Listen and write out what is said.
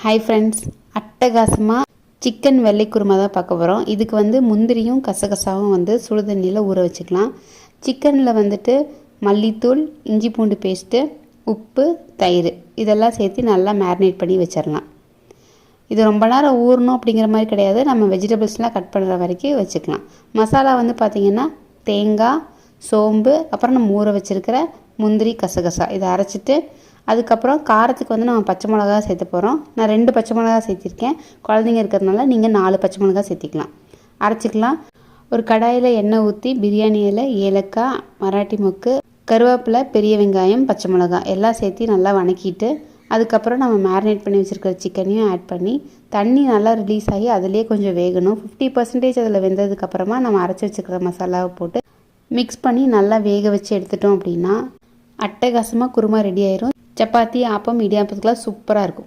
Hi friends, அட்டகாசமாக chicken வெள்ளை குருமா தான் பார்க்க போகிறோம். இதுக்கு முந்திரியும் கசகசாவும் சுடுதண்ணியில் ஊற வச்சுக்கலாம். சிக்கனில் மல்லித்தூள், இஞ்சி பூண்டு பேஸ்ட்டு, உப்பு, தயிர் இதெல்லாம் சேர்த்து நல்லா மேரினேட் பண்ணி வச்சிடலாம். இது ரொம்ப நேரம் ஊறணும் அப்படிங்கிற மாதிரி கிடையாது. நம்ம வெஜிடபிள்ஸ்லாம் கட் பண்ணுற வரைக்கும் வச்சுக்கலாம். மசாலா பார்த்திங்கன்னா தேங்காய், சோம்பு, அப்புறம் நம்ம ஊற வச்சுருக்கிற முந்திரி, கசகசா இதை அரைச்சிட்டு அதுக்கப்புறம் காரத்துக்கு நம்ம பச்சை மிளகா சேர்த்து போகிறோம். நான் 2 பச்சை மிளகா சேர்த்திருக்கேன். குழந்தைங்க இருக்கிறதுனால நீங்கள் 4 பச்சை மிளகா சேர்த்திக்கலாம். அரைச்சிக்கலாம். ஒரு கடாயில் எண்ணெய் ஊற்றி பிரியாணி இலை, ஏலக்காய், மராட்டி மொக்கு, கருவேப்பிலை, பெரிய வெங்காயம், பச்சை மிளகா எல்லாம் சேர்த்து நல்லா வணக்கிட்டு அதுக்கப்புறம் நம்ம மேரினேட் பண்ணி வச்சுருக்கிற சிக்கனையும் ஆட் பண்ணி தண்ணி நல்லா ரிலீஸ் ஆகி அதிலே கொஞ்சம் வேகணும். 50% அதில் வெந்ததுக்கப்புறமா நம்ம அரைச்சி வச்சுருக்கிற மசாலாவை போட்டு மிக்ஸ் பண்ணி நல்லா வேக வச்சு எடுத்துட்டோம் அப்படின்னா அட்டகாசமாக குருமா ரெடி ஆயிரும். சப்பாத்தி, ஆப்பம், இடியாப்பத்துக்குலாம் சூப்பராக இருக்கும்.